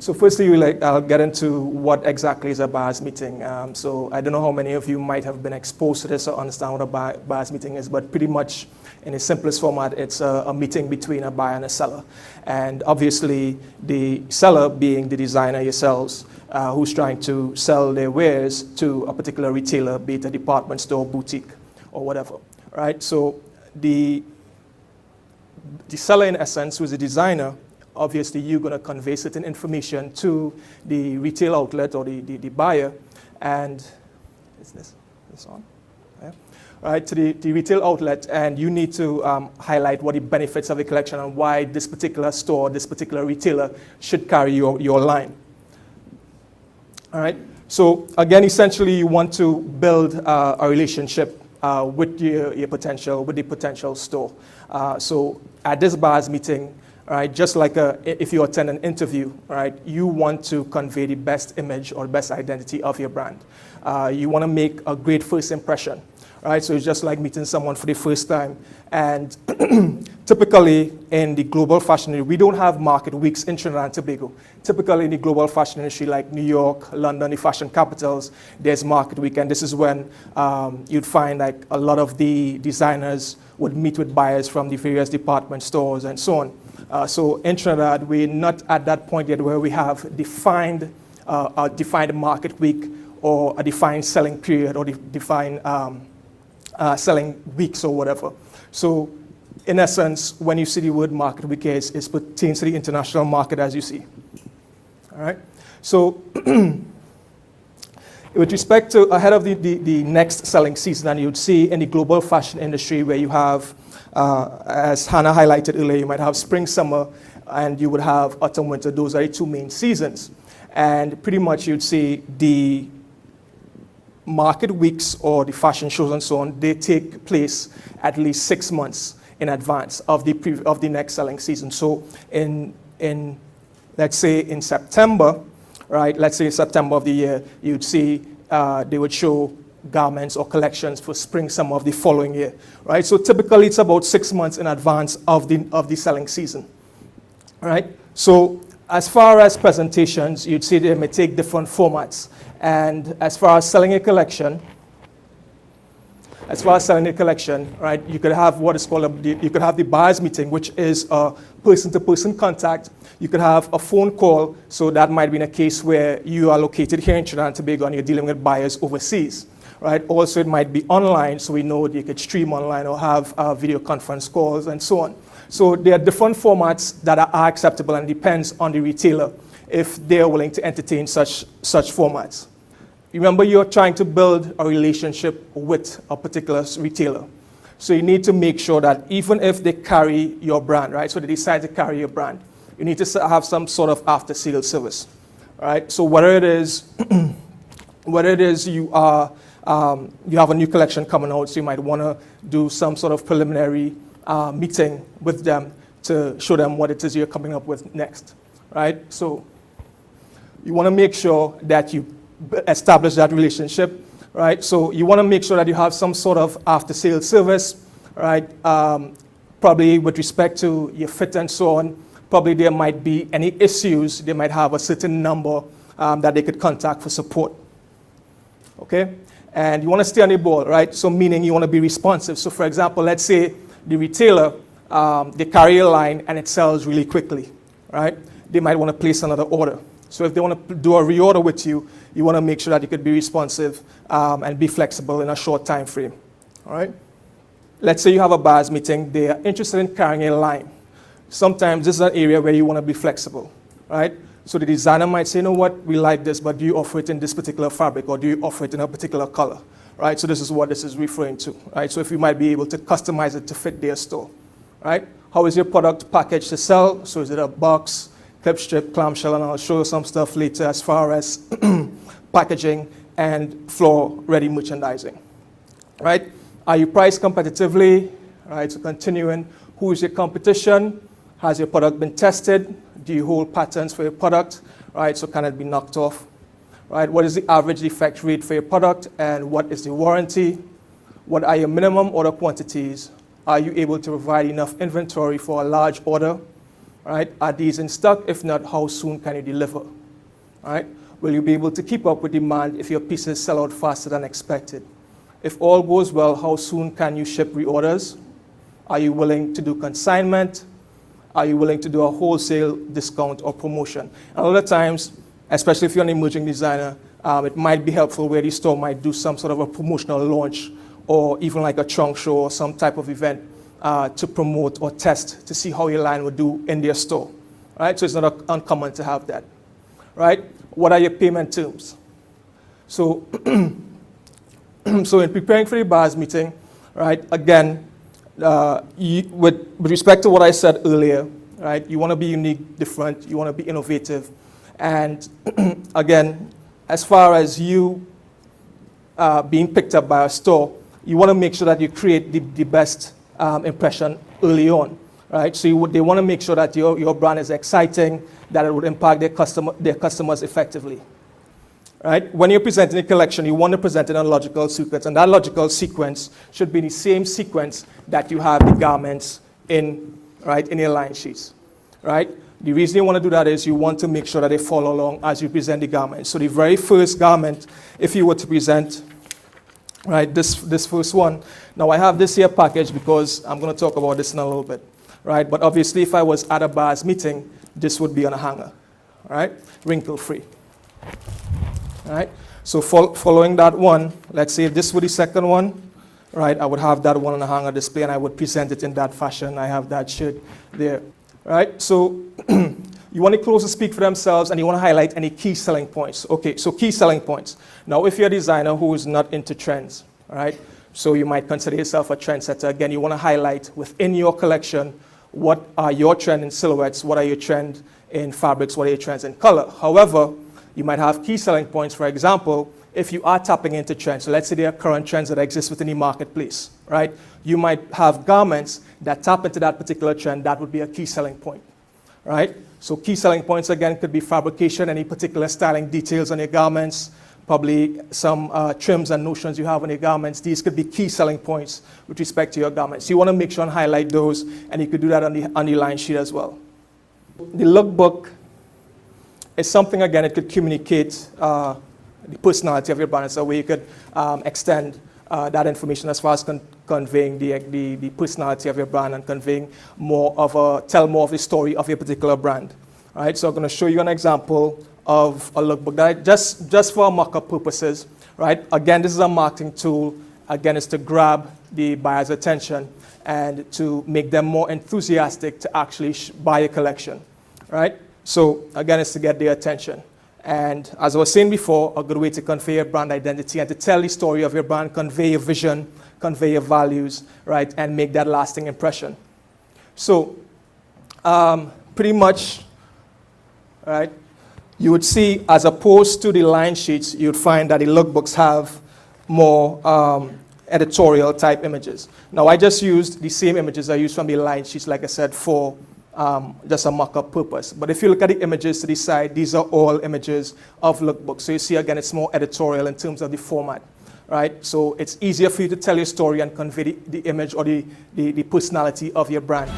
So firstly, I'll get into what exactly is a buyer's meeting. So I don't know how many of you might have been exposed to this or understand what a buyer's meeting is, but pretty much in its simplest format, it's a meeting between a buyer and a seller. And obviously, the seller being the designer yourselves, who's trying to sell their wares to a particular retailer, be it a department store, boutique, or whatever, right? So the seller, in essence, who is a designer, obviously you're going to convey certain information to the retail outlet or the buyer, and is this on? Yeah. Right, to the retail outlet, and you need to highlight what the benefits of the collection and why this particular store, this particular retailer should carry your line. All right, so again, essentially you want to build a relationship with the potential store. So at this buyer's meeting, right, just like if you attend an interview, right, you want to convey the best image or best identity of your brand. You want to make a great first impression, right? So it's just like meeting someone for the first time. And typically in the global fashion industry, we don't have market weeks in Trinidad and Tobago. Typically in the global fashion industry, like New York, London, the fashion capitals, there's market week. And this is when you'd find like a lot of the designers would meet with buyers from the various department stores and so on. So in Trinidad, we're not at that point yet where we have a defined market week or a defined selling period or defined selling weeks or whatever. So in essence, when you see the word market week, it pertains to the international market, as you see. All right. So with respect to ahead of the next selling season, and you'd see in the global fashion industry where you have, as Hannah highlighted earlier, you might have spring, summer, and you would have autumn, winter. Those are the two main seasons. And pretty much you'd see the market weeks or the fashion shows and so on, they take place at least 6 months in advance of the next selling season. So in let's say in September, right, let's say September of the year, you'd see they would show garments or collections for spring, summer of the following year, right? So typically it's about 6 months in advance of the selling season, right? So as far as presentations, you'd see they may take different formats. And as far as selling a collection, right, you could have what is called you could have the buyer's meeting, which is a person-to-person contact. You could have a phone call, so that might be in a case where you are located here in Trinidad and Tobago and you're dealing with buyers overseas, right? Also, it might be online, so we know you could stream online or have video conference calls and so on. So there are different formats that are acceptable, and depends on the retailer if they're willing to entertain such formats. Remember, you're trying to build a relationship with a particular retailer. So you need to make sure that even if they carry your brand, right, so they decide to carry your brand, you need to have some sort of after-sales service, right? So whether it is you have a new collection coming out, so you might want to do some sort of preliminary meeting with them to show them what it is you're coming up with next, right? So you want to make sure that you establish that relationship, right? So you want to make sure that you have some sort of after-sales service, right? Probably with respect to your fit and so on. Probably there might be any issues. They might have a certain number that they could contact for support, okay? And you want to stay on the ball, right? So meaning you want to be responsive. So for example, let's say the retailer, they carry a line and it sells really quickly, right? They might want to place another order. So if they want to do a reorder with you, you want to make sure that you could be responsive and be flexible in a short time frame, all right? Let's say you have a buyer's meeting. They are interested in carrying a line. Sometimes this is an area where you want to be flexible, right? So the designer might say, you know what, we like this, but do you offer it in this particular fabric, or do you offer it in a particular color, right? So this is what this is referring to, right? So if you might be able to customize it to fit their store, right? How is your product packaged to sell? So is it a box, clip strip, clamshell, and I'll show you some stuff later as far as packaging and floor-ready merchandising, right? Are you priced competitively, right? So continuing, who is your competition? Has your product been tested? Do you hold patents for your product, right? So can it be knocked off, right? What is the average defect rate for your product, and what is the warranty? What are your minimum order quantities? Are you able to provide enough inventory for a large order, right? Are these in stock? If not, how soon can you deliver, right? Will you be able to keep up with demand if your pieces sell out faster than expected? If all goes well, how soon can you ship reorders? Are you willing to do consignment? Are you willing to do a wholesale discount or promotion? A lot of times, especially if you're an emerging designer, it might be helpful where the store might do some sort of a promotional launch or even like a trunk show or some type of event to promote or test to see how your line would do in their store, right? So it's not uncommon to have that, right? What are your payment terms? So, so in preparing for the buyer's meeting, right, again, with respect to what I said earlier, right, you want to be unique, different, you want to be innovative. And again, as far as you being picked up by a store, you want to make sure that you create the best impression early on, right? So they want to make sure that your brand is exciting, that it would impact their customers effectively, right? When you're presenting a collection, you want to present it in a logical sequence, and that logical sequence should be the same sequence that you have the garments in, right, in your line sheets, right? The reason you want to do that is you want to make sure that they follow along as you present the garment. So the very first garment, if you were to present, right, this first one. Now I have this here package because I'm going to talk about this in a little bit, right? But obviously if I was at a buyer's meeting, this would be on a hanger, right? Wrinkle free, right? So following that one, let's say if this were the second one, right, I would have that one on a hanger display and I would present it in that fashion. I have that shirt there, right? So you want the clothes to speak for themselves and you want to highlight any key selling points. Okay, so key selling points. Now, if you're a designer who is not into trends, right, so you might consider yourself a trendsetter. Again, you want to highlight within your collection what are your trend in silhouettes, what are your trend in fabrics, what are your trends in color. However, you might have key selling points. For example, if you are tapping into trends, so let's say there are current trends that exist within the marketplace, right? You might have garments that tap into that particular trend. That would be a key selling point, right? So key selling points, again, could be fabrication, any particular styling details on your garments, probably some trims and notions you have on your garments. These could be key selling points with respect to your garments. So you want to make sure and highlight those, and you could do that on the line sheet as well. The lookbook is something, again, it could communicate the personality of your brand. It's a way you could extend that information as far as conveying the personality of your brand and conveying tell more of the story of your particular brand. All right, so I'm going to show you an example of a lookbook that just for mock-up purposes, right? Again, this is a marketing tool. Again, it's to grab the buyer's attention and to make them more enthusiastic to actually buy a collection, right? So again, it's to get their attention. And as I was saying before, a good way to convey your brand identity and to tell the story of your brand, convey your vision, convey your values, right, and make that lasting impression. So pretty much, right, you would see, as opposed to the line sheets, you'd find that the lookbooks have more editorial type images. Now, I just used the same images I used from the line sheets, like I said, for just a mock-up purpose. But if you look at the images to the side, these are all images of lookbooks. So you see, again, it's more editorial in terms of the format, right? So it's easier for you to tell your story and convey the image or the personality of your brand.